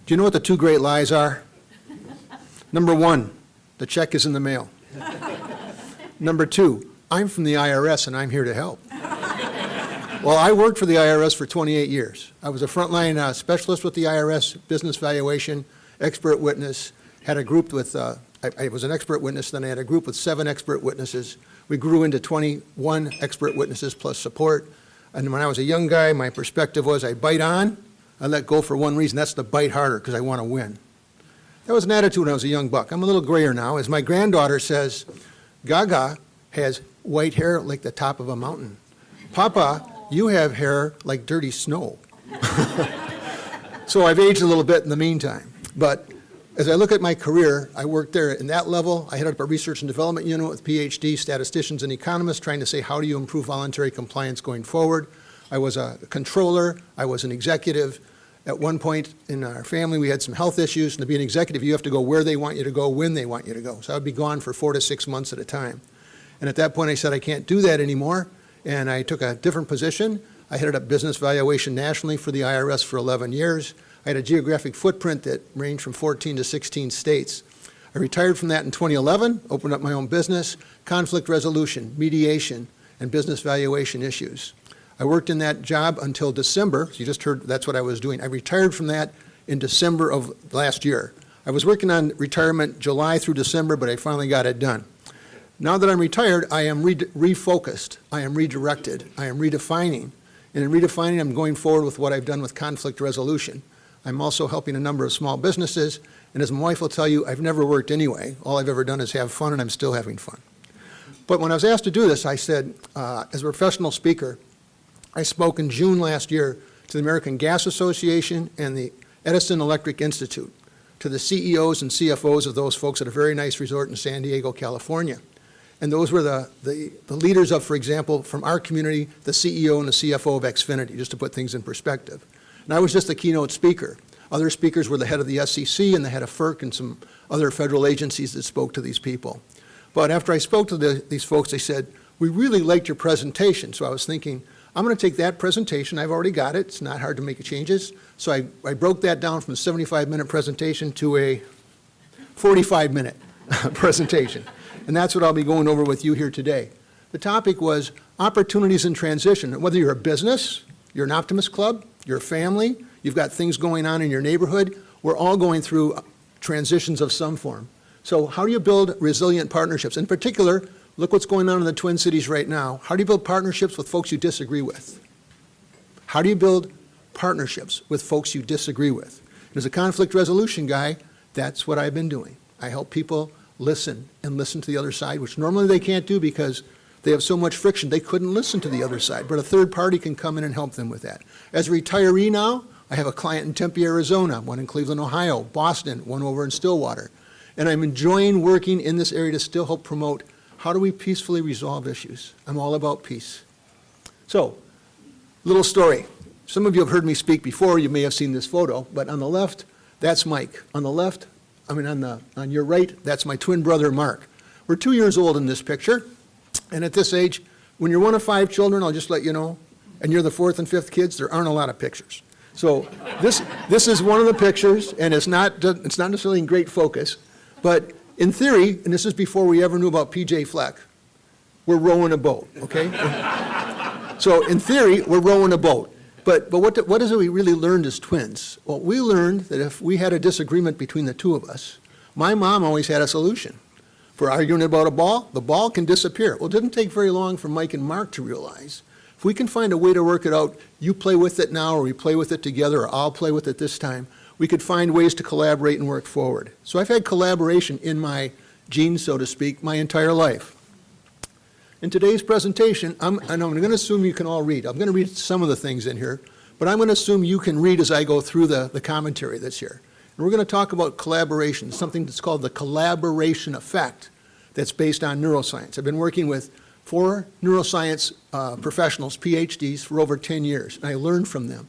Do you know what the two great lies are? Number one, the check is in the mail. Number two, I'm from the IRS and I'm here to help. Well, I worked for the IRS for 28 years. I was a frontline specialist with the IRS, business valuation, expert witness, had a group with, I was an expert witness, then I had a group with 7 expert witnesses. We grew into 21 expert witnesses plus support. And when I was a young guy, my perspective was I bite on, I let go for one reason, that's to bite harder because I want to win. That was an attitude when I was a young buck. I'm a little grayer now. As my granddaughter says, Gaga has white hair like the top of a mountain. Papa, you have hair like dirty snow. So I've aged a little bit in the meantime. But as I look at my career, I worked there in that level. I headed up a research and development unit with PhD statisticians and economists trying to say, how do you improve voluntary compliance going forward? I was a controller. I was an executive. At one point in our family, we had some health issues. And to be an executive, you have to go where they want you to go, when they want you to go. So I would be gone for 4 to 6 months at a time. And at that point, I said, I can't do that anymore. And I took a different position. I headed up business valuation nationally for the IRS for 11 years. I had a geographic footprint that ranged from 14 to 16 states. I retired from that in 2011, opened up my own business, conflict resolution, mediation, and business valuation issues. I worked in that job until December. You just heard that's what I was doing. I retired from that in December of last year. I was working on retirement July through December, but I finally got it done. Now that I'm retired, I am refocused, I am redirected, I am redefining. And in redefining, I'm going forward with what I've done with conflict resolution. I'm also helping a number of small businesses, and as my wife will tell you, I've never worked anyway. All I've ever done is have fun, and I'm still having fun. But when I was asked to do this, I said, as a professional speaker, I spoke in June last year to the American Gas Association and the Edison Electric Institute, to the CEOs and CFOs of those folks at a very nice resort in San Diego, California. And those were the leaders of, for example, from our community, the CEO and the CFO of Xfinity, just to put things in perspective. And I was just the keynote speaker. Other speakers were the head of the SEC and the head of FERC and some other federal agencies that spoke to these people. But after I spoke to these folks, they said, we really liked your presentation. So I was thinking, I'm going to take that presentation. I've already got it. It's not hard to make changes. So I broke that down from a 75-minute presentation to a 45-minute presentation. And that's what I'll be going over with you here today. The topic was opportunities in transition. Whether you're a business, you're an Optimist club, you're a family, you've got things going on in your neighborhood, we're all going through transitions of some form. So how do you build resilient partnerships? In particular, look what's going on in the Twin Cities right now. How do you build partnerships with folks you disagree with? How do you build partnerships with folks you disagree with? As a conflict resolution guy, that's what I've been doing. I help people listen and listen to the other side, which normally they can't do because they have so much friction they couldn't listen to the other side, but a third party can come in and help them with that. As a retiree now, I have a client in Tempe, Arizona, one in Cleveland, Ohio, Boston, one over in Stillwater. And I'm enjoying working in this area to still help promote how do we peacefully resolve issues. I'm all about peace. So, little story. Some of you have heard me speak before, you may have seen this photo, but on the left, that's Mike. On the left, on your right, that's my twin brother, Mark. We're 2 years old in this picture, and at this age, when you're one of 5 children, I'll just let you know, and you're the 4th and 5th kids, there aren't a lot of pictures. So this is one of the pictures, and it's not necessarily in great focus, but in theory, and this is before we ever knew about PJ Fleck, we're rowing a boat, okay? So in theory, we're rowing a boat. But what is it we really learned as twins? Well, we learned that if we had a disagreement between the two of us, my mom always had a solution. If we're arguing about a ball, the ball can disappear. Well, it didn't take very long for Mike and Mark to realize, if we can find a way to work it out, you play with it now, or we play with it together, or I'll play with it this time, we could find ways to collaborate and work forward. So I've had collaboration in my genes, so to speak, my entire life. In today's presentation, I'm going to assume you can all read. I'm going to read some of the things in here, but I'm going to assume you can read as I go through the commentary that's here. And we're going to talk about collaboration, something that's called the collaboration effect that's based on neuroscience. I've been working with 4 neuroscience professionals, PhDs, for over 10 years, and I learned from them.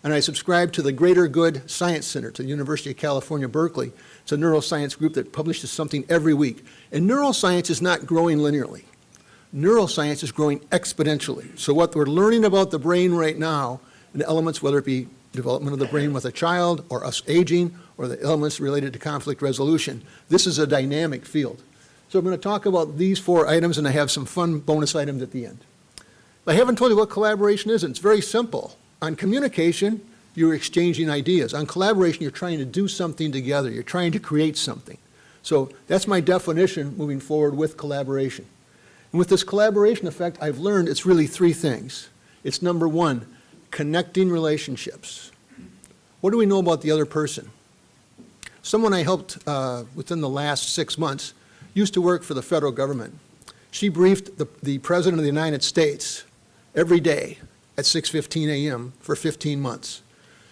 And I subscribe to the Greater Good Science Center to the University of California, Berkeley. It's a neuroscience group that publishes something every week. And neuroscience is not growing linearly. Neuroscience is growing exponentially. So what we're learning about the brain right now, and the elements, whether it be development of the brain with a child, or us aging, or the elements related to conflict resolution. This is a dynamic field. So I'm going to talk about these 4 items, and I have some fun bonus items at the end. I haven't told you what collaboration is, and it's very simple. On communication, you're exchanging ideas. On collaboration, you're trying to do something together. You're trying to create something. So that's my definition moving forward with collaboration. And with this collaboration effect, I've learned it's really 3 things. It's number 1, connecting relationships. What do we know about the other person? Someone I helped within the last 6 months used to work for the federal government. She briefed the President of the United States every day at 6:15 a.m. for 15 months.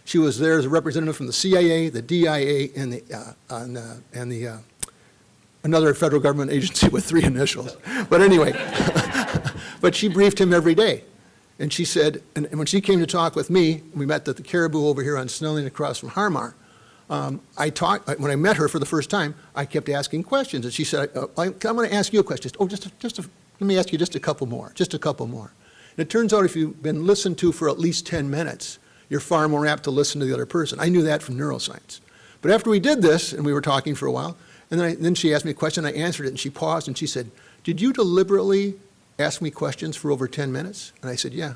She was there as a representative from the CIA, the DIA, and another federal government agency with 3 initials. But anyway, but she briefed him every day. And she said, and when she came to talk with me, we met at the Caribou over here on Snelling across from Harmar. When I met her for the first time, I kept asking questions. And she said, I'm going to ask you a question. Let me ask you just a couple more. And it turns out if you've been listened to for at least 10 minutes, you're far more apt to listen to the other person. I knew that from neuroscience. But after we did this, and we were talking for a while, and then she asked me a question, I answered it, and she paused, and she said, did you deliberately ask me questions for over 10 minutes? And I said, yeah.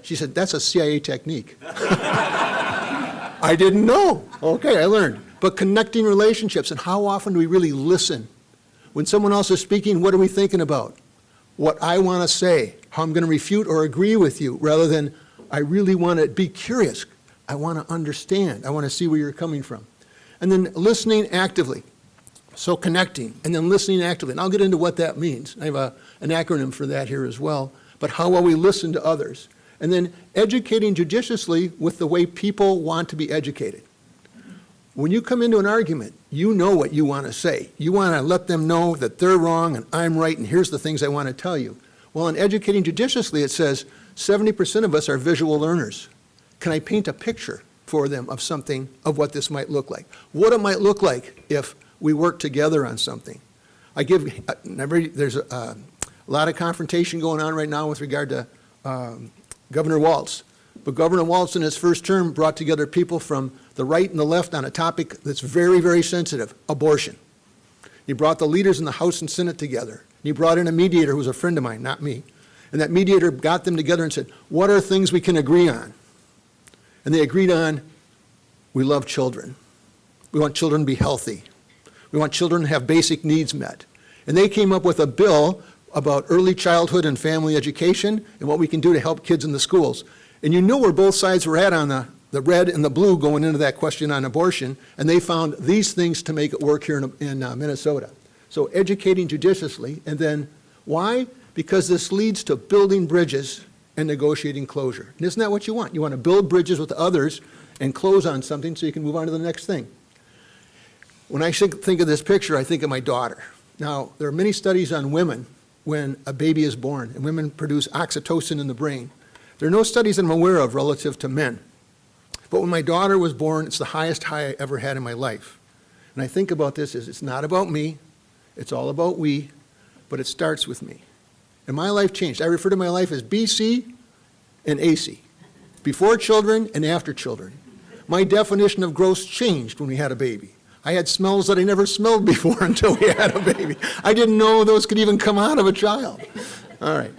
She said, that's a CIA technique. I didn't know. Okay, I learned. But connecting relationships, and how often do we really listen? When someone else is speaking, what are we thinking about? What I want to say, how I'm going to refute or agree with you, rather than I really want to be curious. I want to understand. I want to see where you're coming from. And then listening actively. So connecting, and then listening actively. And I'll get into what that means. I have an acronym for that here as well. But how well we listen to others. And then educating judiciously with the way people want to be educated. When you come into an argument, you know what you want to say. You want to let them know that they're wrong and I'm right, and here's the things I want to tell you. Well, in educating judiciously, it says 70% of us are visual learners. Can I paint a picture for them of something, of what this might look like? What it might look like if we work together on something. There's a lot of confrontation going on right now with regard to Governor Walz. But Governor Walz in his first term brought together people from the right and the left on a topic that's very, very sensitive, abortion. He brought the leaders in the House and Senate together. He brought in a mediator who was a friend of mine, not me. And that mediator got them together and said, what are things we can agree on? And they agreed on, we love children. We want children to be healthy. We want children to have basic needs met. And they came up with a bill about early childhood and family education and what we can do to help kids in the schools. And you know where both sides were at on the red and the blue going into that question on abortion, and they found these things to make it work here in Minnesota. So educating judiciously, and then why? Because this leads to building bridges and negotiating closure. And isn't that what you want? You want to build bridges with others and close on something so you can move on to the next thing. When I think of this picture, I think of my daughter. Now, there are many studies on women when a baby is born, and women produce oxytocin in the brain. There are no studies that I'm aware of relative to men. But when my daughter was born, it's the highest high I ever had in my life. And I think about this as it's not about me, it's all about we, but it starts with me. And my life changed. I refer to my life as BC and AC, before children and after children. My definition of gross changed when we had a baby. I had smells that I never smelled before until we had a baby. I didn't know those could even come out of a child. All right.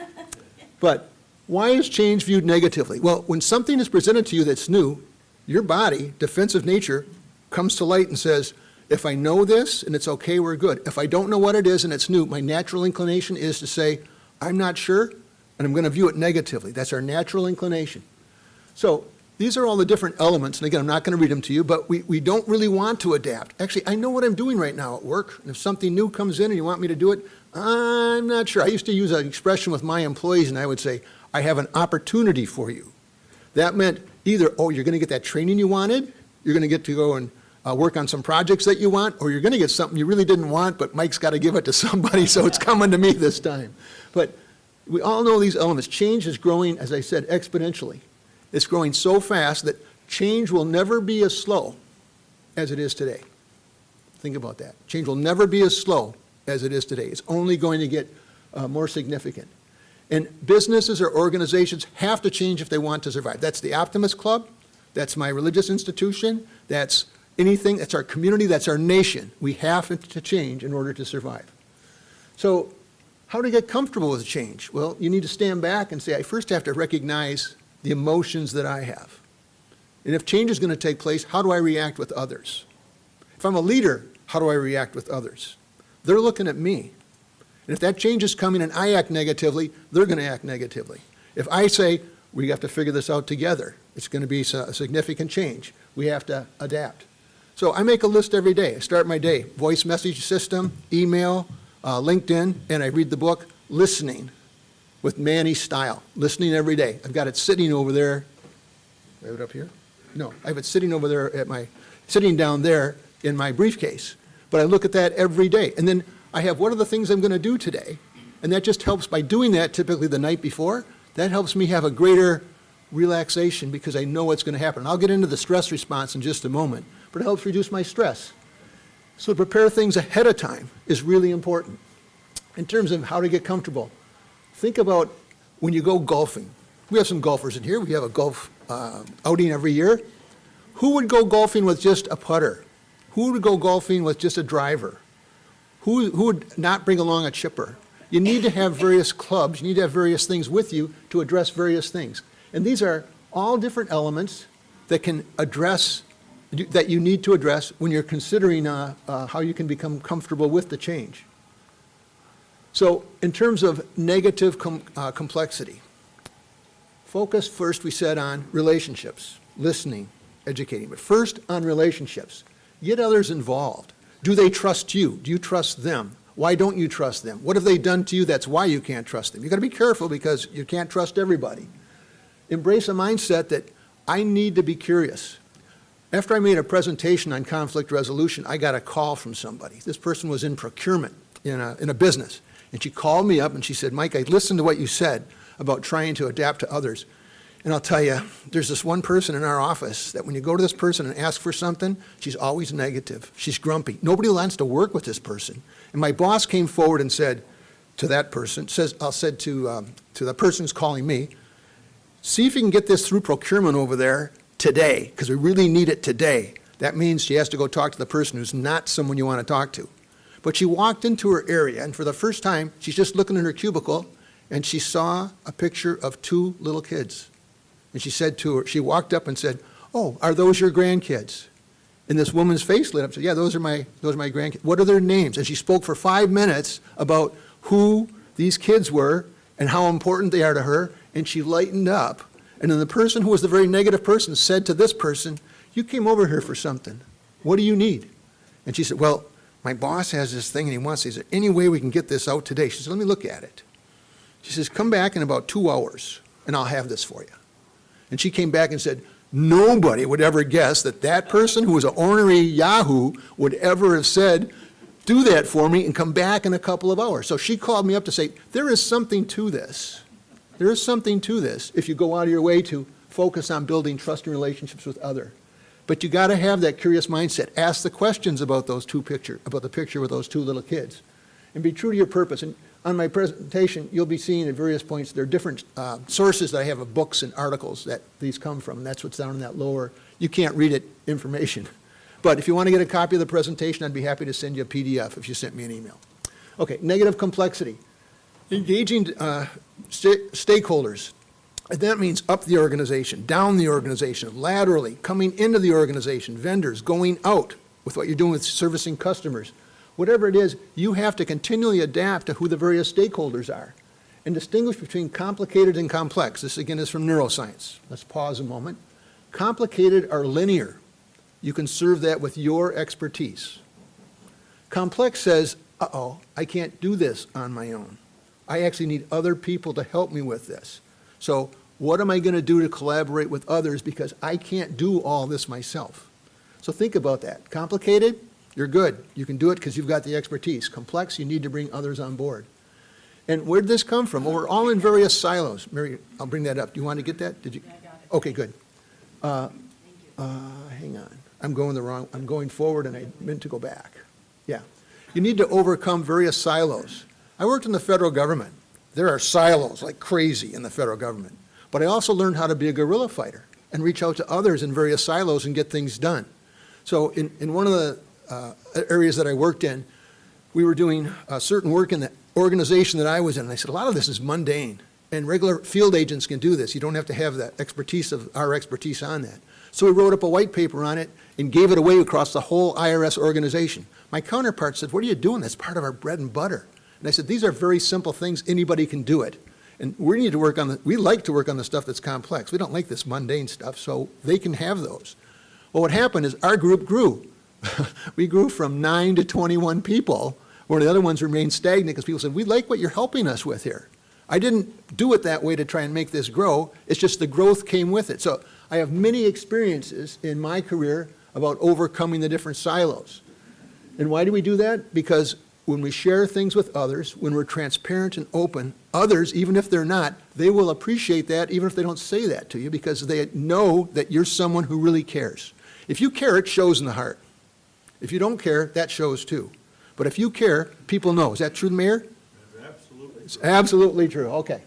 But why is change viewed negatively? Well, when something is presented to you that's new, your body, defensive nature, comes to light and says, if I know this and it's okay, we're good. If I don't know what it is and it's new, my natural inclination is to say, I'm not sure, and I'm going to view it negatively. That's our natural inclination. So these are all the different elements, and again, I'm not going to read them to you, but we don't really want to adapt. Actually, I know what I'm doing right now at work, and if something new comes in and you want me to do it, I'm not sure. I used to use an expression with my employees, and I would say, I have an opportunity for you. That meant either, oh, you're going to get that training you wanted, you're going to get to go and work on some projects that you want, or you're going to get something you really didn't want, but Mike's got to give it to somebody, so it's coming to me this time. But we all know these elements. Change is growing, as I said, exponentially. It's growing so fast that change will never be as slow as it is today. Think about that. Change will never be as slow as it is today. It's only going to get more significant. And businesses or organizations have to change if they want to survive. That's the Optimist Club. That's my religious institution. That's anything. That's our community. That's our nation. We have to change in order to survive. So how to get comfortable with change? Well, you need to stand back and say, I first have to recognize the emotions that I have. And if change is going to take place, how do I react with others? If I'm a leader, how do I react with others? They're looking at me. And if that change is coming and I act negatively, they're going to act negatively. If I say, we have to figure this out together, it's going to be a significant change, we have to adapt. So I make a list every day. I start my day, voice message system, email, LinkedIn, and I read the book, Listening, with Manny Style. Listening every day. I've got it sitting over there. I have it up here? No, I have it sitting over there sitting down there in my briefcase. But I look at that every day. And then I have, what are the things I'm going to do today? And that just helps, by doing that typically the night before, that helps me have a greater relaxation because I know what's going to happen. And I'll get into the stress response in just a moment, but it helps reduce my stress. So to prepare things ahead of time is really important. In terms of how to get comfortable, think about when you go golfing. We have some golfers in here. We have a golf outing every year. Who would go golfing with just a putter? Who would go golfing with just a driver? Who would not bring along a chipper? You need to have various clubs. You need to have various things with you to address various things. And these are all different elements that can address, that you need to address when you're considering how you can become comfortable with the change. So in terms of negative complexity, focus first, we said, on relationships, listening, educating. But first on relationships. Get others involved. Do they trust you? Do you trust them? Why don't you trust them? What have they done to you that's why you can't trust them? You've got to be careful because you can't trust everybody. Embrace a mindset that I need to be curious. After I made a presentation on conflict resolution, I got a call from somebody. This person was in procurement in a business. And she called me up and she said, Mike, I listened to what you said about trying to adapt to others. And I'll tell you, there's this one person in our office that when you go to this person and ask for something, she's always negative. She's grumpy. Nobody wants to work with this person. And my boss came forward and said to that person, said to the person who's calling me, see if you can get this through procurement over there today, because we really need it today. That means she has to go talk to the person who's not someone you want to talk to. But she walked into her area, and for the first time, she's just looking in her cubicle, and she saw a picture of two little kids. And she said to her, she walked up and said, oh, are those your grandkids? And this woman's face lit up and said, yeah, those are my grandkids. What are their names? And she spoke for 5 minutes about who these kids were and how important they are to her, and she lightened up. And then the person who was the very negative person said to this person, you came over here for something. What do you need? And she said, well, my boss has this thing and he wants, is there any way we can get this out today? She said, let me look at it. She says, come back in about 2 hours and I'll have this for you. And she came back and said, nobody would ever guess that that person who was an ornery Yahoo would ever have said, do that for me and come back in a couple of hours. So she called me up to say, there is something to this. There is something to this if you go out of your way to focus on building trusting relationships with others. But you got to have that curious mindset. Ask the questions about the picture with those two little kids. And be true to your purpose. And on my presentation, you'll be seeing at various points, there are different sources that I have of books and articles that these come from. And that's what's down in that lower, you can't read it, information. But if you want to get a copy of the presentation, I'd be happy to send you a PDF if you sent me an email. Okay, negative complexity. Engaging stakeholders. And that means up the organization, down the organization, laterally, coming into the organization, vendors, going out with what you're doing with servicing customers. Whatever it is, you have to continually adapt to who the various stakeholders are and distinguish between complicated and complex. This, again, is from neuroscience. Let's pause a moment. Complicated are linear. You can serve that with your expertise. Complex says, uh-oh, I can't do this on my own. I actually need other people to help me with this. So what am I going to do to collaborate with others because I can't do all this myself? So think about that. Complicated, you're good. You can do it because you've got the expertise. Complex, you need to bring others on board. And where did this come from? Well, we're all in various silos. Mary, I'll bring that up. Do you want to get that? Did you? Yeah, I got it. Okay, good. Thank you. Hang on. I'm going forward and I meant to go back. Yeah. You need to overcome various silos. I worked in the federal government. There are silos like crazy in the federal government. But I also learned how to be a guerrilla fighter. and reach out to others in various silos and get things done. So in one of the areas that I worked in, we were doing certain work in the organization that I was in, and I said, a lot of this is mundane, and regular field agents can do this. You don't have to have that expertise of our expertise on that. So we wrote up a white paper on it and gave it away across the whole IRS organization. My counterpart said, what are you doing? That's part of our bread and butter. And I said, these are very simple things. Anybody can do it. And we need to work on we like to work on the stuff that's complex. We don't like this mundane stuff, so they can have those. Well, what happened is our group grew. We grew from 9 to 21 people, where the other ones remained stagnant because people said, we like what you're helping us with here. I didn't do it that way to try and make this grow. It's just the growth came with it. So I have many experiences in my career about overcoming the different silos. And why do we do that? Because when we share things with others, when we're transparent and open, others, even if they're not, they will appreciate that even if they don't say that to you because they know that you're someone who really cares. If you care, it shows in the heart. If you don't care, that shows too. But if you care, people know. Is that true, Mayor? Absolutely. It's absolutely true. Okay.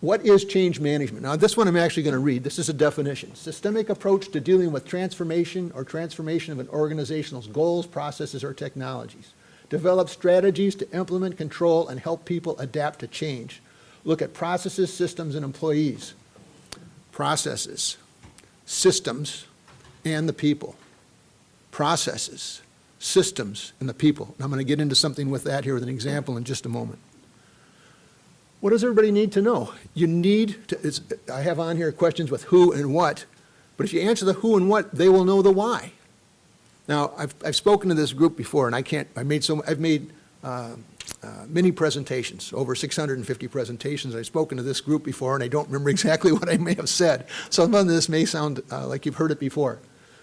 What is change management? Now, this one I'm actually going to read. This is a definition. Systemic approach to dealing with transformation or transformation of an organization's goals, processes, or technologies. Develop strategies to implement, control, and help people adapt to change. Look at processes, systems, and employees. Processes, systems, and the people. Processes, systems, and the people. And I'm going to get into something with that here with an example in just a moment. What does everybody need to know? You need to, I have on here questions with who and what, but if you answer the who and what, they will know the why. Now, I've spoken to this group before, and I've made many presentations, over 650 presentations. I've spoken to this group before, and I don't remember exactly what I may have said. Some of this may sound like you've heard it before.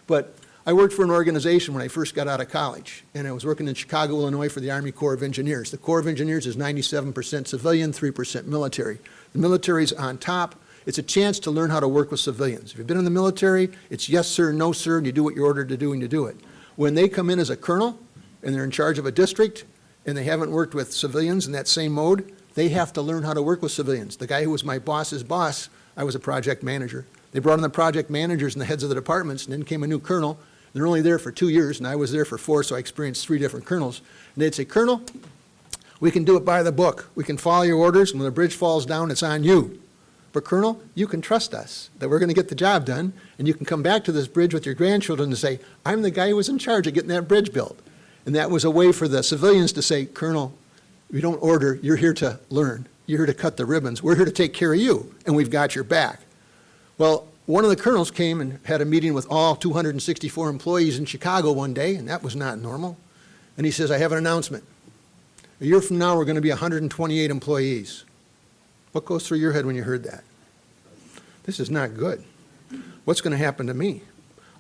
But I worked for an organization when I first got out of college, and I was working in Chicago, Illinois for the Army Corps of Engineers. The Corps of Engineers is 97% civilian, 3% military. The military's on top. It's a chance to learn how to work with civilians. If you've been in the military, it's yes, sir, no, sir, and you do what you're ordered to do, and you do it. When they come in as a colonel, and they're in charge of a district, and they haven't worked with civilians in that same mode, they have to learn how to work with civilians. The guy who was my boss's boss, I was a project manager. They brought in the project managers and the heads of the departments, and then came a new colonel. They're only there for 2 years, and I was there for 4, so I experienced 3 different colonels. And they'd say, Colonel, we can do it by the book. We can follow your orders, and when the bridge falls down, it's on you. But Colonel, you can trust us that we're going to get the job done, and you can come back to this bridge with your grandchildren and say, I'm the guy who was in charge of getting that bridge built. And that was a way for the civilians to say, Colonel, we don't order, you're here to learn. You're here to cut the ribbons. We're here to take care of you, and we've got your back. Well, one of the colonels came and had a meeting with all 264 employees in Chicago one day, and that was not normal. And he says, I have an announcement. A year from now, we're going to be 128 employees. What goes through your head when you heard that? This is not good. What's going to happen to me?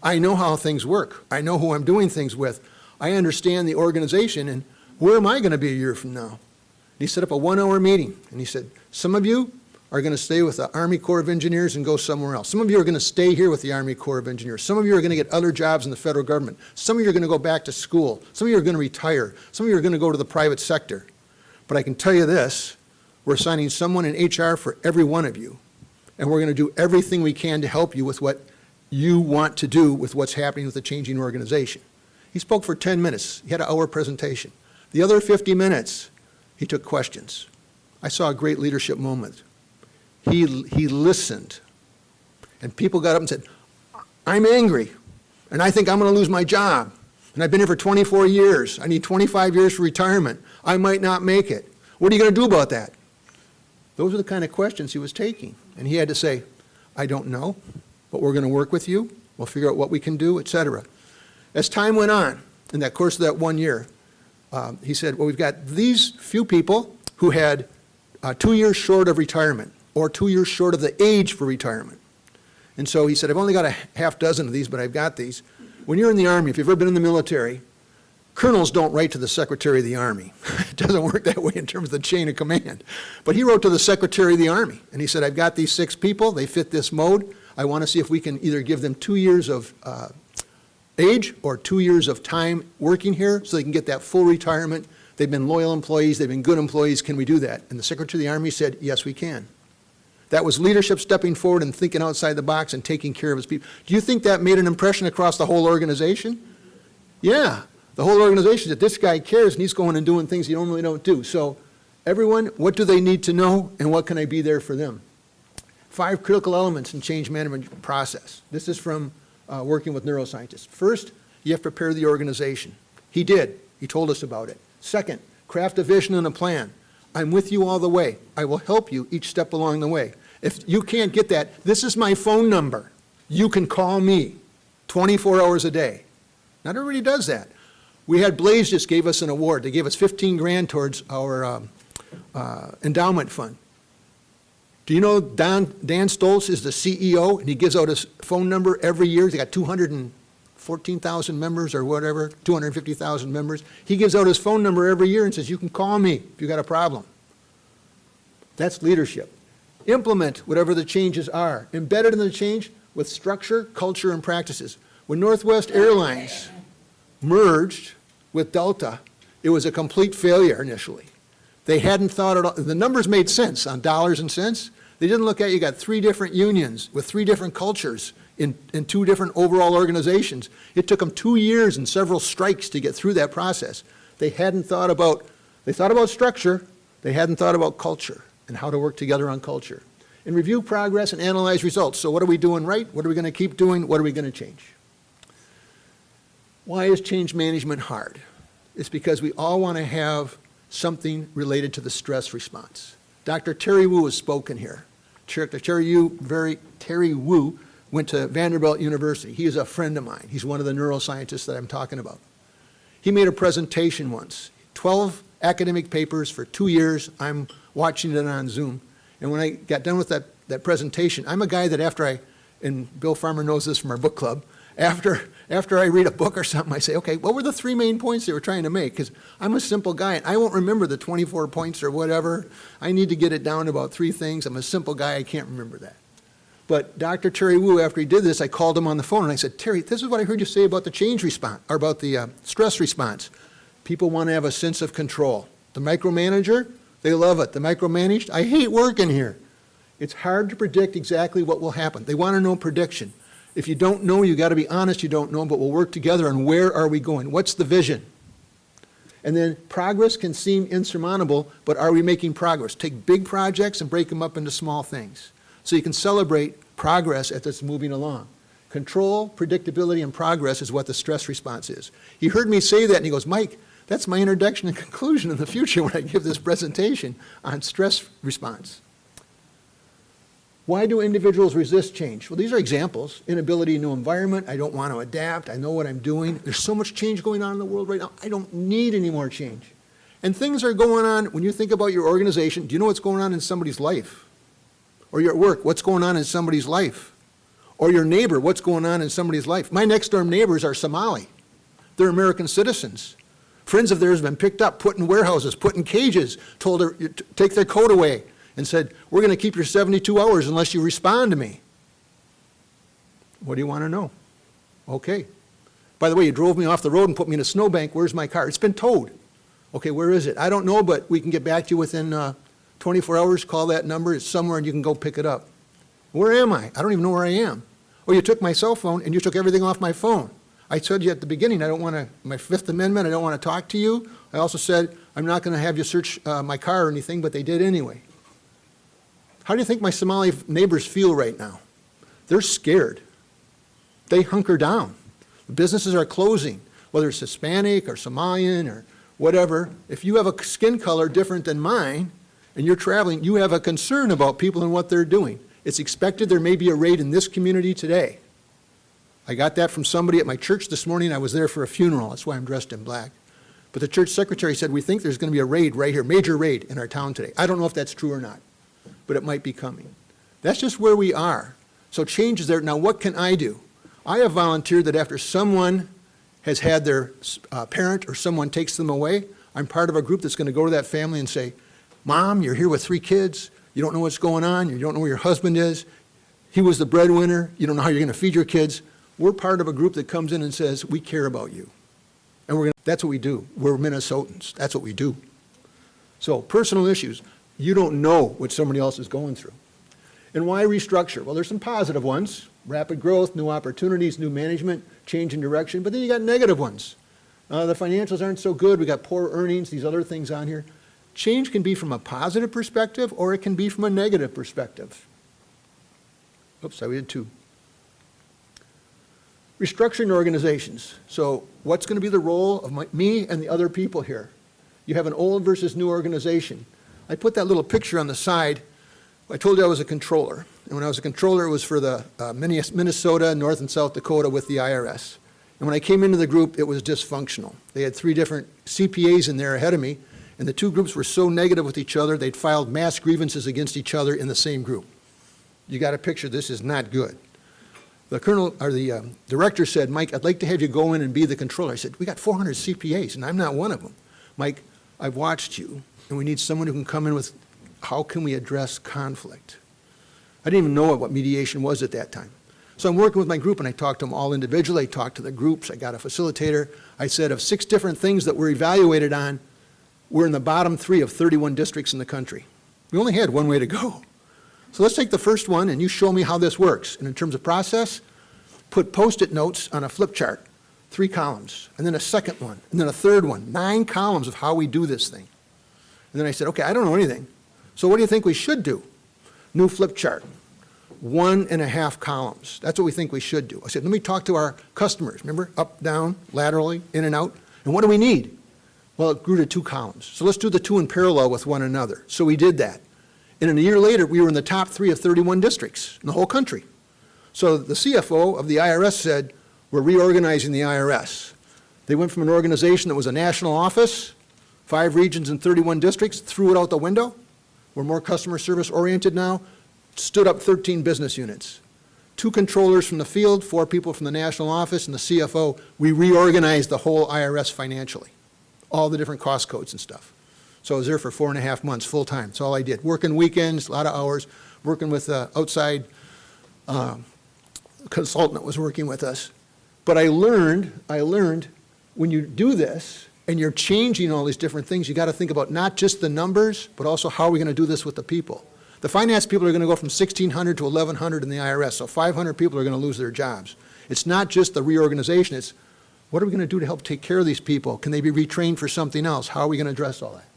I know how things work. I know who I'm doing things with. I understand the organization, and where am I going to be a year from now? And he set up a 1-hour meeting, and he said, some of you are going to stay with the Army Corps of Engineers and go somewhere else. Some of you are going to stay here with the Army Corps of Engineers. Some of you are going to get other jobs in the federal government. Some of you are going to go back to school. Some of you are going to retire. Some of you are going to go to the private sector. But I can tell you this, we're assigning someone in HR for every one of you, and we're going to do everything we can to help you with what you want to do with what's happening with the changing organization. He spoke for 10 minutes. He had an hour presentation. The other 50 minutes, he took questions. I saw a great leadership moment. He listened, and people got up and said, I'm angry, and I think I'm going to lose my job, and I've been here for 24 years. I need 25 years for retirement. I might not make it. What are you going to do about that? Those are the kind of questions he was taking, and he had to say, I don't know, but we're going to work with you. We'll figure out what we can do, etc. As time went on, in that course of that 1 year, he said, well, we've got these few people who had 2 years short of retirement, or 2 years short of the age for retirement. And so he said, I've only got a half dozen of these, but I've got these. When you're in the Army, if you've ever been in the military, colonels don't write to the Secretary of the Army. It doesn't work that way in terms of the chain of command. But he wrote to the Secretary of the Army, and he said, I've got these 6 people. They fit this mode. I want to see if we can either give them 2 years of age or 2 years of time working here so they can get that full retirement. They've been loyal employees. They've been good employees. Can we do that? And the Secretary of the Army said, yes, we can. That was leadership stepping forward and thinking outside the box and taking care of his people. Do you think that made an impression across the whole organization? Yeah, the whole organization, that this guy cares and he's going and doing things he normally don't do. So everyone, what do they need to know and what can I be there for them? 5 critical elements in change management process. This is from working with neuroscientists. First, you have to prepare the organization. He did. He told us about it. Second, craft a vision and a plan. I'm with you all the way. I will help you each step along the way. If you can't get that, this is my phone number. You can call me 24 hours a day. Not everybody does that. We had Blaze just gave us an award. They gave us 15 grand towards our endowment fund. Do you know Dan Stoltz is the CEO, and he gives out his phone number every year. He's got 214,000 members or whatever, 250,000 members. He gives out his phone number every year and says, you can call me if you got a problem. That's leadership. Implement whatever the changes are. Embedded in the change with structure, culture, and practices. When Northwest Airlines merged with Delta, it was a complete failure initially. They hadn't thought at all. The numbers made sense on dollars and cents. They didn't look at, you got 3 different unions with 3 different cultures in 2 different overall organizations. It took them 2 years and several strikes to get through that process. They hadn't thought about, they thought about structure, they hadn't thought about culture and how to work together on culture. And review progress and analyze results. So what are we doing right? What are we going to keep doing? What are we going to change? Why is change management hard? It's because we all want to have something related to the stress response. Dr. Terry Wu has spoken here. Dr. Terry Wu went to Vanderbilt University. He is a friend of mine. He's one of the neuroscientists that I'm talking about. He made a presentation once, 12 academic papers for 2 years. I'm watching it on Zoom. And when I got done with that presentation, I'm a guy that and Bill Farmer knows this from our book club, after I read a book or something, I say, okay, what were the 3 main points they were trying to make? Because I'm a simple guy, and I won't remember the 24 points or whatever. I need to get it down to about 3 things. I'm a simple guy, I can't remember that. But Dr. Terry Wu, after he did this, I called him on the phone, and I said, Terry, this is what I heard you say about the change response, or about the stress response. People want to have a sense of control. The micromanager, they love it. The micromanaged, I hate working here. It's hard to predict exactly what will happen. They want to know prediction. If you don't know, you got to be honest you don't know, but we'll work together on where are we going? What's the vision? And then progress can seem insurmountable, but are we making progress? Take big projects and break them up into small things so you can celebrate progress as it's moving along. Control, predictability, and progress is what the stress response is. He heard me say that and he goes, Mike, that's my introduction and conclusion in the future when I give this presentation on stress response. Why do individuals resist change? Well, these are examples. Inability in new environment. I don't want to adapt. I know what I'm doing. There's so much change going on in the world right now. I don't need any more change. And things are going on, when you think about your organization, do you know what's going on in somebody's life? Or your work, what's going on in somebody's life? Or your neighbor, what's going on in somebody's life? My next door neighbors are Somali. They're American citizens. Friends of theirs have been picked up, put in warehouses, put in cages, told her, take their coat away, and said, we're going to keep your 72 hours unless you respond to me. What do you want to know? Okay. By the way, you drove me off the road and put me in a snowbank. Where's my car? It's been towed. Okay, where is it? I don't know, but we can get back to you within 24 hours. Call that number. It's somewhere and you can go pick it up. Where am I? I don't even know where I am. Oh, you took my cell phone and you took everything off my phone. I told you at the beginning, I don't want to, my Fifth Amendment, I don't want to talk to you. I also said, I'm not going to have you search my car or anything, but they did anyway. How do you think my Somali neighbors feel right now? They're scared. They hunker down. Businesses are closing, whether it's Hispanic or Somalian or whatever. If you have a skin color different than mine and you're traveling, you have a concern about people and what they're doing. It's expected there may be a raid in this community today. I got that from somebody at my church this morning. I was there for a funeral. That's why I'm dressed in black. But the church secretary said, we think there's going to be a raid right here, major raid in our town today. I don't know if that's true or not, but it might be coming. That's just where we are. So change is there. Now, what can I do? I have volunteered that after someone has had their parent or someone takes them away, I'm part of a group that's going to go to that family and say, Mom, you're here with 3 kids. You don't know what's going on. You don't know where your husband is. He was the breadwinner. You don't know how you're going to feed your kids. We're part of a group that comes in and says, we care about you. And that's what we do. We're Minnesotans. That's what we do. So personal issues. You don't know what somebody else is going through. And why restructure? Well, there's some positive ones: rapid growth, new opportunities, new management, change in direction. But then you got negative ones. The financials aren't so good. We got poor earnings, these other things on here. Change can be from a positive perspective, or it can be from a negative perspective. Oops, I did two. Restructuring organizations. So what's going to be the role of me and the other people here? You have an old versus new organization. I put that little picture on the side. I told you I was a controller. And when I was a controller, it was for the Minnesota, North and South Dakota with the IRS. And when I came into the group, it was dysfunctional. They had 3 different CPAs in there ahead of me, and the 2 groups were so negative with each other, they'd filed mass grievances against each other in the same group. You got a picture, this is not good. The director said, Mike, I'd like to have you go in and be the controller. I said, we got 400 CPAs, and I'm not one of them. Mike, I've watched you, and we need someone who can come in with, how can we address conflict? I didn't even know what mediation was at that time. So I'm working with my group, and I talked to them all individually. I talked to the groups. I got a facilitator. I said of 6 different things that we're evaluated on, we're in the bottom 3 of 31 districts in the country. We only had one way to go. So let's take the first one, and you show me how this works. And in terms of process, put Post-it notes on a flip chart, 3 columns, and then a second one, and then a third one, 9 columns of how we do this thing. And then I said, okay, I don't know anything. So what do you think we should do? New flip chart. 1.5 columns. That's what we think we should do. I said, let me talk to our customers. Remember, up, down, laterally, in and out. And what do we need? Well, it grew to 2 columns. So let's do the 2 in parallel with one another. So we did that. And in a year later, we were in the top 3 of 31 districts in the whole country. So the CFO of the IRS said, we're reorganizing the IRS. They went from an organization that was a national office, 5 regions and 31 districts, threw it out the window. We're more customer service oriented now. Stood up 13 business units. 2 controllers from the field, 4 people from the national office, and the CFO. We reorganized the whole IRS financially, all the different cost codes and stuff. So I was there for 4.5 months, full time. That's all I did. Working weekends, a lot of hours, working with an outside consultant that was working with us. But I learned when you do this and you're changing all these different things, you got to think about not just the numbers, but also how are we going to do this with the people. The finance people are going to go from 1,600 to 1,100 in the IRS, so 500 people are going to lose their jobs. It's not just the reorganization, it's what are we going to do to help take care of these people? Can they be retrained for something else? How are we going to address all that?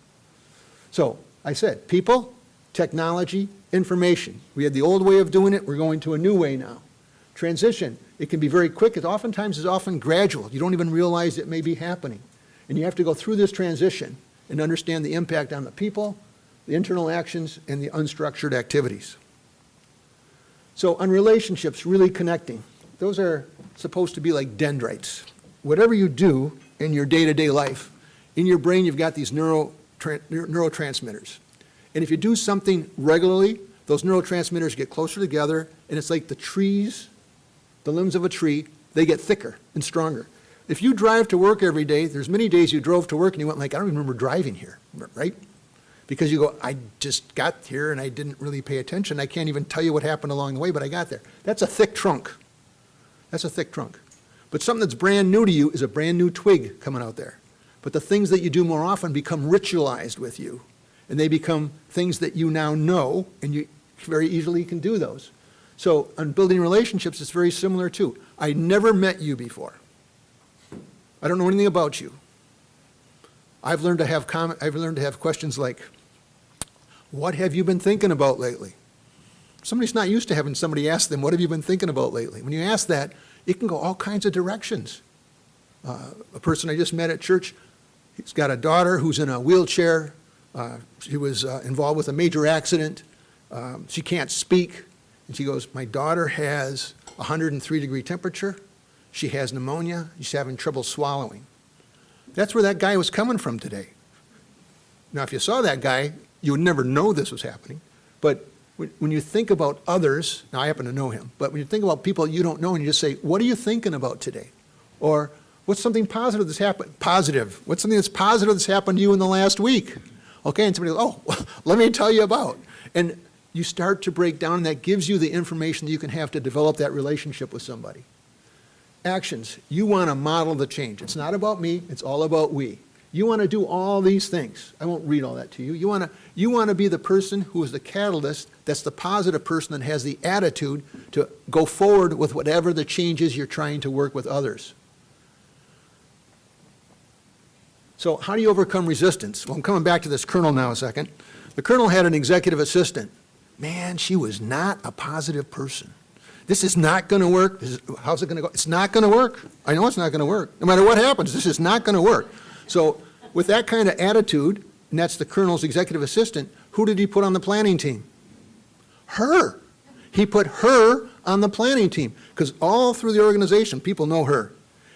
So I said, people, technology, information. We had the old way of doing it, we're going to a new way now. Transition, it can be very quick, it oftentimes is often gradual. You don't even realize it may be happening. And you have to go through this transition and understand the impact on the people, the internal actions, and the unstructured activities. So on relationships, really connecting. Those are supposed to be like dendrites. Whatever you do in your day-to-day life, in your brain you've got these neurotransmitters. And if you do something regularly, those neurotransmitters get closer together, and it's like the trees, the limbs of a tree, they get thicker and stronger. If you drive to work every day, there's many days you drove to work and you went like, I don't even remember driving here, right? Because you go, I just got here and I didn't really pay attention. I can't even tell you what happened along the way, but I got there. That's a thick trunk. That's a thick trunk. But something that's brand new to you is a brand new twig coming out there. But the things that you do more often become ritualized with you. And they become things that you now know, and you very easily can do those. So on building relationships, it's very similar too. I never met you before. I don't know anything about you. I've learned to have questions like, what have you been thinking about lately? Somebody's not used to having somebody ask them, what have you been thinking about lately? When you ask that, it can go all kinds of directions. A person I just met at church, he's got a daughter who's in a wheelchair. She was involved with a major accident. She can't speak. And she goes, my daughter has 103-degree temperature. She has pneumonia. She's having trouble swallowing. That's where that guy was coming from today. Now, if you saw that guy, you would never know this was happening. But when you think about others, now I happen to know him, but when you think about people you don't know and you just say, what are you thinking about today? Or what's something positive that's happened? Positive. What's something that's positive that's happened to you in the last week? Okay, and somebody goes, oh, let me tell you about. And you start to break down, and that gives you the information that you can have to develop that relationship with somebody. Actions. You want to model the change. It's not about me, it's all about we. You want to do all these things. I won't read all that to you. You want to be the person who is the catalyst, that's the positive person that has the attitude to go forward with whatever the changes you're trying to work with others. So how do you overcome resistance? Well, I'm coming back to this colonel now a second. The colonel had an executive assistant. Man, she was not a positive person. This is not going to work. How's it going to go? It's not going to work. I know it's not going to work. No matter what happens, this is not going to work. So with that kind of attitude, and that's the colonel's executive assistant, who did he put on the planning team? Her. He put her on the planning team because all through the organization, people know her.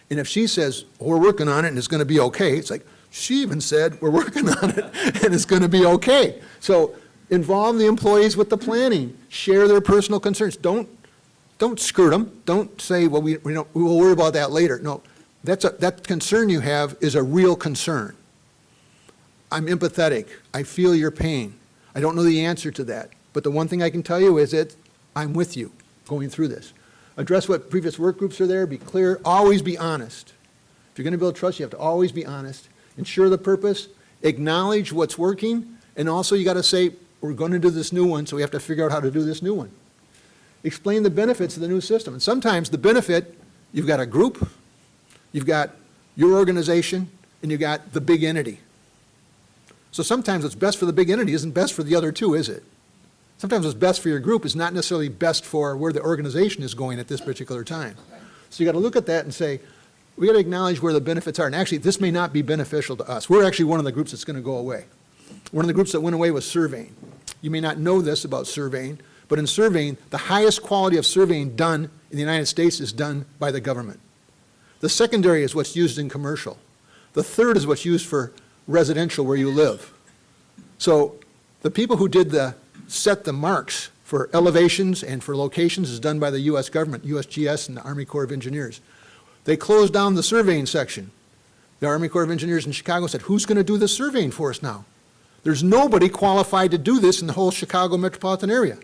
And if she says, we're working on it and it's going to be okay, it's like, she even said, we're working on it and it's going to be okay. So involve the employees with the planning. Share their personal concerns. Don't skirt them. Don't say, well, we will worry about that later. No, that concern you have is a real concern. I'm empathetic. I feel your pain. I don't know the answer to that. But the one thing I can tell you is that I'm with you going through this. Address what previous work groups are there. Be clear. Always be honest. If you're going to build trust, you have to always be honest. Ensure the purpose. Acknowledge what's working. And also you got to say, we're going to do this new one, so we have to figure out how to do this new one. Explain the benefits of the new system. And sometimes the benefit, you've got a group, you've got your organization, and you've got the big entity. So sometimes what's best for the big entity isn't best for the other two, is it? Sometimes what's best for your group is not necessarily best for where the organization is going at this particular time. So you got to look at that and say, we got to acknowledge where the benefits are. And actually, this may not be beneficial to us. We're actually one of the groups that's going to go away. One of the groups that went away was surveying. You may not know this about surveying, but in surveying, the highest quality of surveying done in the United States is done by the government. The secondary is what's used in commercial. The third is what's used for residential where you live. So the people who did set the marks for elevations and for locations is done by the U.S. government, USGS and the Army Corps of Engineers. They closed down the surveying section. The Army Corps of Engineers in Chicago said, who's going to do the surveying for us now? There's nobody qualified to do this in the whole Chicago metropolitan area.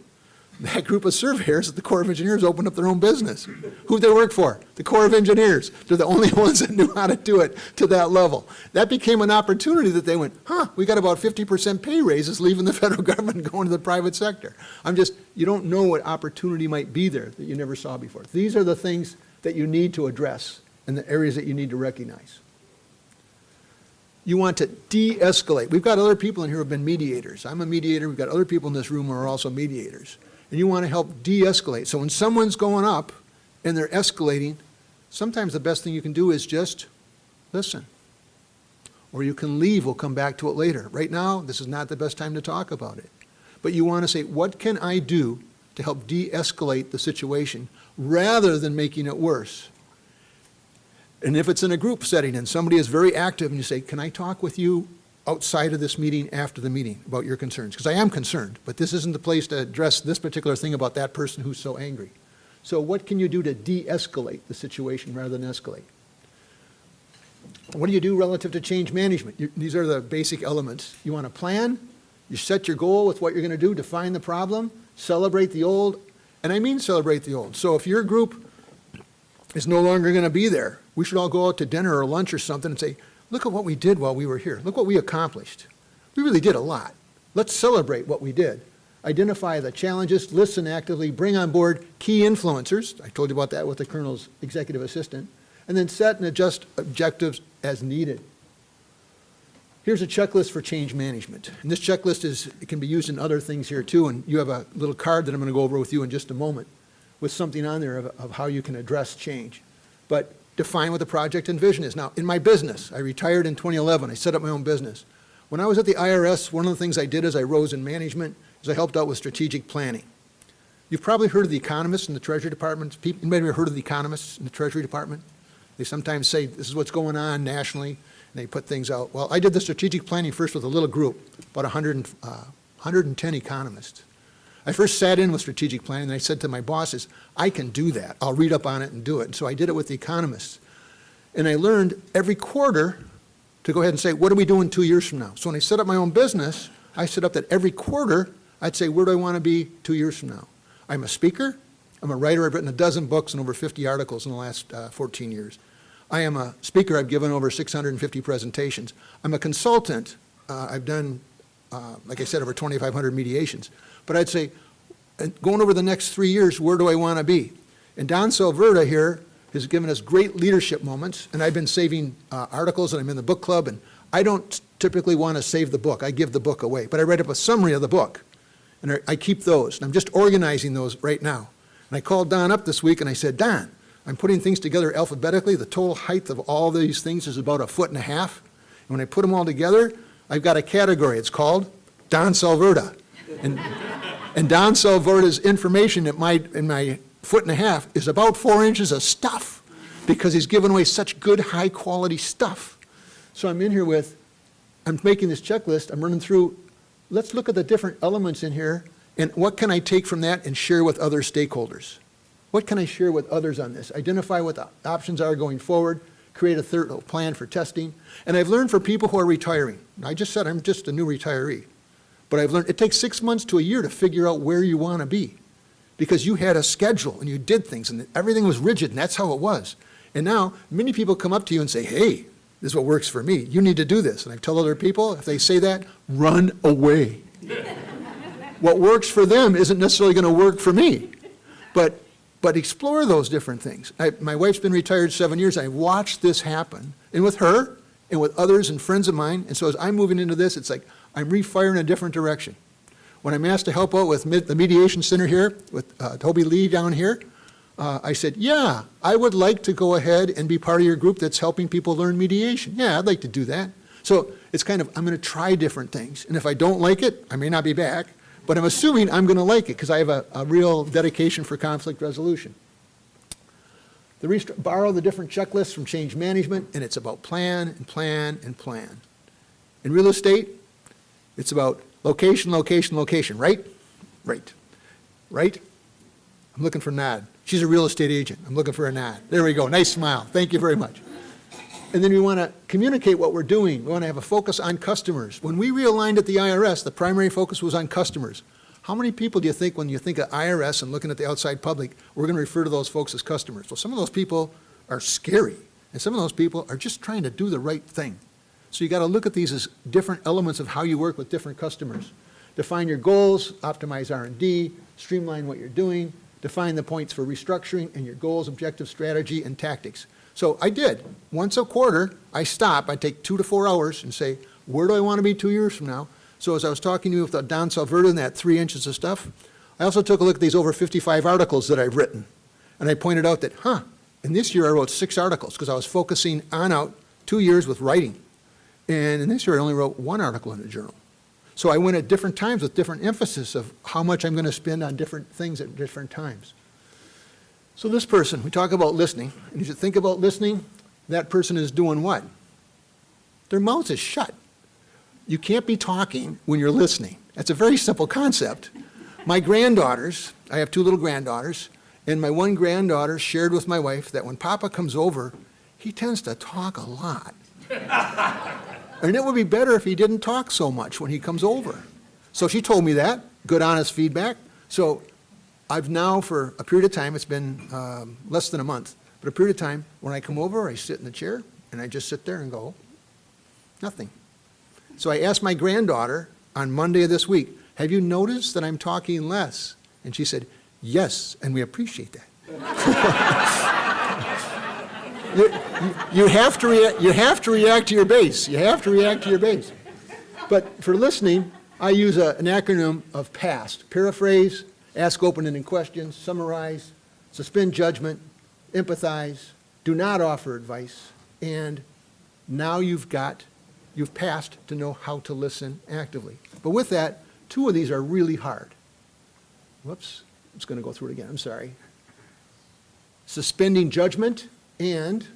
That group of surveyors at the Corps of Engineers opened up their own business. Who'd they work for? The Corps of Engineers. They're the only ones that knew how to do it to that level. That became an opportunity that they went, we got about 50% pay raises leaving the federal government and going to the private sector. You don't know what opportunity might be there that you never saw before. These are the things that you need to address and the areas that you need to recognize. You want to de-escalate. We've got other people in here who have been mediators. I'm a mediator. We've got other people in this room who are also mediators. And you want to help de-escalate. So when someone's going up and they're escalating, sometimes the best thing you can do is just listen. Or you can leave. We'll come back to it later. Right now, this is not the best time to talk about it. But you want to say, what can I do to help de-escalate the situation rather than making it worse? And if it's in a group setting and somebody is very active and you say, can I talk with you outside of this meeting, after the meeting, about your concerns? Because I am concerned, but this isn't the place to address this particular thing about that person who's so angry. So what can you do to de-escalate the situation rather than escalate? What do you do relative to change management? These are the basic elements. You want to plan, you set your goal with what you're going to do, define the problem, celebrate the old, and I mean celebrate the old. So if your group is no longer going to be there, we should all go out to dinner or lunch or something and say, look at what we did while we were here. Look what we accomplished. We really did a lot. Let's celebrate what we did. Identify the challenges, listen actively, bring on board key influencers. I told you about that with the colonel's executive assistant. And then set and adjust objectives as needed. Here's a checklist for change management. And this checklist it can be used in other things here too. And you have a little card that I'm going to go over with you in just a moment with something on there of how you can address change. But define what the project and vision is. Now, in my business, I retired in 2011. I set up my own business. When I was at the IRS, one of the things I did as I rose in management is I helped out with strategic planning. You've probably heard of the economists in the Treasury Department. Anybody ever heard of the economists in the Treasury Department? They sometimes say, this is what's going on nationally, and they put things out. Well, I did the strategic planning first with a little group, about 110 economists. I first sat in with strategic planning, and I said to my bosses, I can do that. I'll read up on it and do it. And so I did it with the economists. And I learned every quarter to go ahead and say, what are we doing 2 years from now? So when I set up my own business, I set up that every quarter, I'd say, where do I want to be 2 years from now? I'm a speaker. I'm a writer. I've written a dozen books and over 50 articles in the last 14 years. I am a speaker. I've given over 650 presentations. I'm a consultant. I've done, like I said, over 2,500 mediations. But I'd say, going over the next 3 years, where do I want to be? And Don Salverda here has given us great leadership moments, and I've been saving articles, and I'm in the book club, and I don't typically want to save the book. I give the book away. But I write up a summary of the book, and I keep those. And I'm just organizing those right now. And I called Don up this week, and I said, Don, I'm putting things together alphabetically. The total height of all these things is about 1.5 feet. And when I put them all together, I've got a category. It's called Don Salverda. And Don Salverda's information in my 1.5 feet is about 4 inches of stuff, because he's given away such good, high-quality stuff. So I'm in here I'm making this checklist. I'm running through, let's look at the different elements in here, and what can I take from that and share with other stakeholders? What can I share with others on this? Identify what the options are going forward, create a thorough plan for testing. And I've learned for people who are retiring. I just said I'm just a new retiree. But I've learned it takes 6 months to a year to figure out where you want to be, because you had a schedule and you did things and everything was rigid, and that's how it was. And now many people come up to you and say, hey, this is what works for me. You need to do this. And I tell other people, if they say that, run away. What works for them isn't necessarily going to work for me. But explore those different things. My wife's been retired 7 years. I watched this happen, and with her and with others and friends of mine. And so as I'm moving into this, it's like I'm refiring a different direction. When I'm asked to help out with the mediation center here, with Toby Lee down here, I said, yeah, I would like to go ahead and be part of your group that's helping people learn mediation. Yeah, I'd like to do that. So it's kind of, I'm going to try different things. And if I don't like it, I may not be back. But I'm assuming I'm going to like it, because I have a real dedication for conflict resolution. Borrow the different checklists from change management, and it's about plan and plan and plan. In real estate, it's about location, location, location, right? Right. Right? I'm looking for Nad. She's a real estate agent. I'm looking for a Nad. There we go. Nice smile. Thank you very much. And then we want to communicate what we're doing. We want to have a focus on customers. When we realigned at the IRS, the primary focus was on customers. How many people do you think, when you think of IRS and looking at the outside public, we're going to refer to those folks as customers? Well, some of those people are scary, and some of those people are just trying to do the right thing. So you got to look at these as different elements of how you work with different customers. Define your goals, optimize R&D, streamline what you're doing, define the points for restructuring, and your goals, objectives, strategy, and tactics. So I did. Once a quarter, I stop. I take 2 to 4 hours and say, where do I want to be 2 years from now? So as I was talking to you with Don Salverda and that 3 inches of stuff, I also took a look at these over 55 articles that I've written. And I pointed out that, in this year I wrote 6 articles, because I was focusing on out 2 years with writing. And in this year I only wrote 1 article in the journal. So I went at different times with different emphasis of how much I'm going to spend on different things at different times. So this person, we talk about listening, and as you think about listening, that person is doing what? Their mouth is shut. You can't be talking when you're listening. That's a very simple concept. My granddaughters, I have 2 little granddaughters, and my one granddaughter shared with my wife that when Papa comes over, he tends to talk a lot. And it would be better if he didn't talk so much when he comes over. So she told me that, good honest feedback. So I've now, for a period of time, it's been less than a month, but a period of time, when I come over, I sit in the chair, and I just sit there and go, nothing. So I asked my granddaughter on Monday of this week, have you noticed that I'm talking less? And she said, yes, and we appreciate that. you have to react to your base. You have to react to your base. But for listening, I use an acronym of PAST: paraphrase, ask open-ended questions, summarize, suspend judgment, empathize, do not offer advice, and now you've passed to know how to listen actively. But with that, 2 of these are really hard. Whoops, I'm just going to go through it again, I'm sorry. Suspending judgment and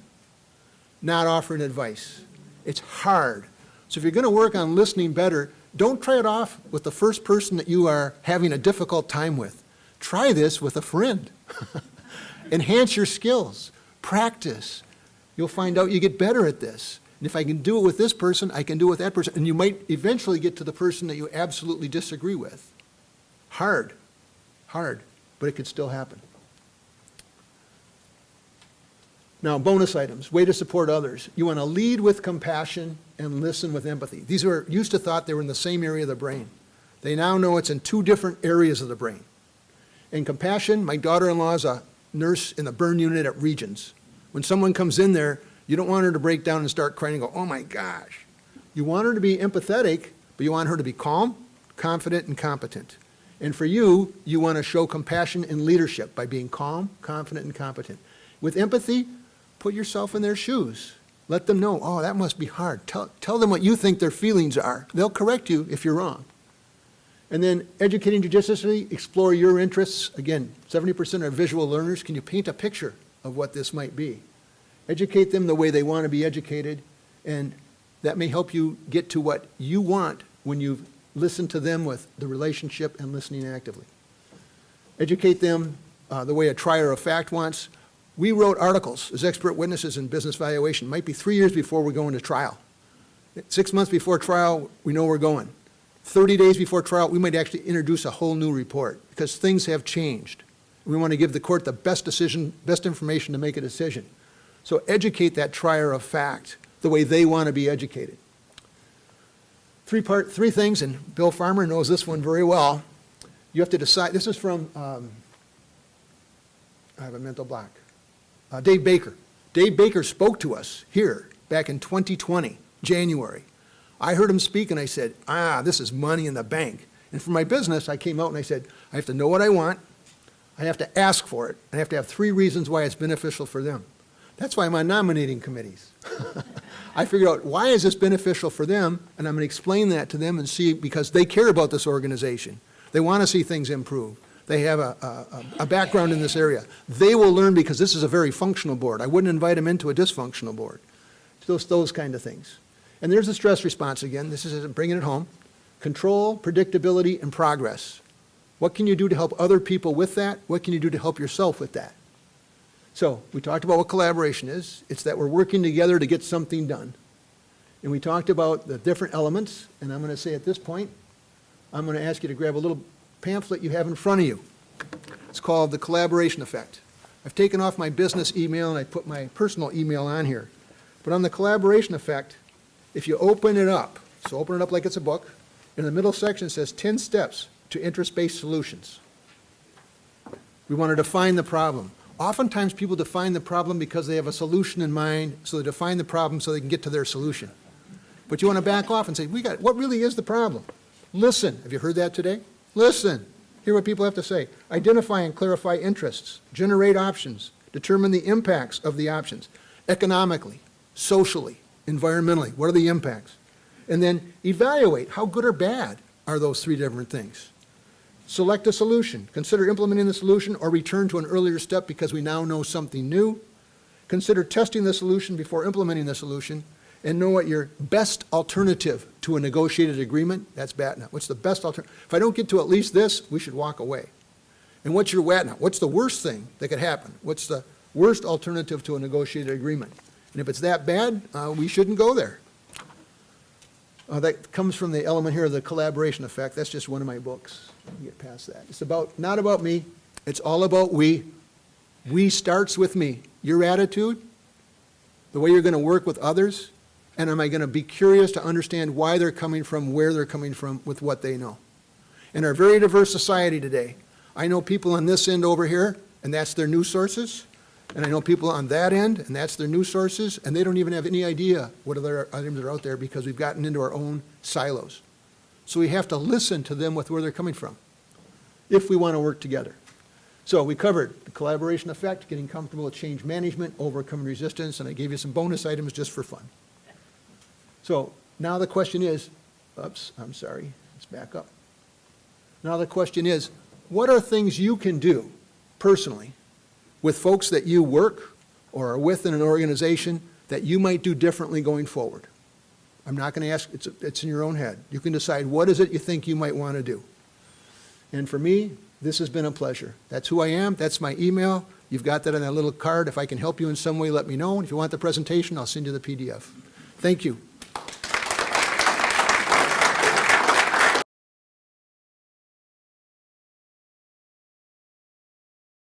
not offering advice. It's hard. So if you're going to work on listening better, don't try it off with the first person that you are having a difficult time with. Try this with a friend. Enhance your skills. Practice. You'll find out you get better at this. And if I can do it with this person, I can do it with that person. And you might eventually get to the person that you absolutely disagree with. Hard, but it could still happen. Now, bonus items, way to support others. You want to lead with compassion and listen with empathy. These were used to thought they were in the same area of the brain. They now know it's in two different areas of the brain. In compassion, my daughter-in-law is a nurse in the burn unit at Regions. When someone comes in there, you don't want her to break down and start crying and go, oh my gosh. You want her to be empathetic, but you want her to be calm, confident, and competent. And for you, you want to show compassion and leadership by being calm, confident, and competent. With empathy, put yourself in their shoes. Let them know, oh, that must be hard. Tell them what you think their feelings are. They'll correct you if you're wrong. And then educating judiciously, explore your interests. Again, 70% are visual learners. Can you paint a picture of what this might be? Educate them the way they want to be educated, and that may help you get to what you want when you've listened to them with the relationship and listening actively. Educate them the way a trier of fact wants. We wrote articles as expert witnesses in business valuation. Might be 3 years before we're going to trial. 6 months before trial, we know we're going. 30 days before trial, we might actually introduce a whole new report because things have changed. We want to give the court the best decision, best information to make a decision. So educate that trier of fact the way they want to be educated. Three things, and Bill Farmer knows this one very well. You have to decide, this is from, I have a mental block, Dave Baker. Dave Baker spoke to us here back in 2020, January. I heard him speak and I said, this is money in the bank. And for my business, I came out and I said, I have to know what I want, I have to ask for it, and I have to have 3 reasons why it's beneficial for them. That's why I'm on nominating committees. I figured out, why is this beneficial for them? And I'm going to explain that to them and see, because they care about this organization. They want to see things improve. They have a background in this area. They will learn because this is a very functional board. I wouldn't invite them into a dysfunctional board. Those kind of things. And there's the stress response again. This is bringing it home. Control, predictability, and progress. What can you do to help other people with that? What can you do to help yourself with that? So we talked about what collaboration is. It's that we're working together to get something done. And we talked about the different elements. And I'm going to say at this point, I'm going to ask you to grab a little pamphlet you have in front of you. It's called The Collaboration Effect. I've taken off my business email and I put my personal email on here. But on the collaboration effect, if you open it up, so open it up like it's a book, in the middle section it says 10 steps to interest-based solutions. We want to define the problem. Oftentimes people define the problem because they have a solution in mind, so they define the problem so they can get to their solution. But you want to back off and say, what really is the problem? Listen. Have you heard that today? Listen. Hear what people have to say. Identify and clarify interests. Generate options. Determine the impacts of the options. Economically, socially, environmentally. What are the impacts? And then evaluate how good or bad are those 3 different things. Select a solution. Consider implementing the solution or return to an earlier step because we now know something new. Consider testing the solution before implementing the solution, and know what your best alternative to a negotiated agreement, that's BATNA. What's the best alternative? If I don't get to at least this, we should walk away. And what's your WATNA? What's the worst thing that could happen? What's the worst alternative to a negotiated agreement? And if it's that bad, we shouldn't go there. That comes from the element here of the collaboration effect. That's just one of my books. Get past that. It's not about me. It's all about we. We starts with me. Your attitude, the way you're going to work with others, and am I going to be curious to understand why they're coming from, where they're coming from, with what they know. In our very diverse society today, I know people on this end over here, and that's their news sources. And I know people on that end, and that's their news sources, and they don't even have any idea what other items are out there because we've gotten into our own silos. So we have to listen to them with where they're coming from if we want to work together. So we covered the collaboration effect, getting comfortable with change management, overcoming resistance, and I gave you some bonus items just for fun. So now the question is, let's back up. Now the question is, what are things you can do personally with folks that you work or are with in an organization that you might do differently going forward? I'm not going to ask, it's in your own head. You can decide what is it you think you might want to do. And for me, this has been a pleasure. That's who I am. That's my email. You've got that on that little card. If I can help you in some way, let me know. And if you want the presentation, I'll send you the PDF. Thank you.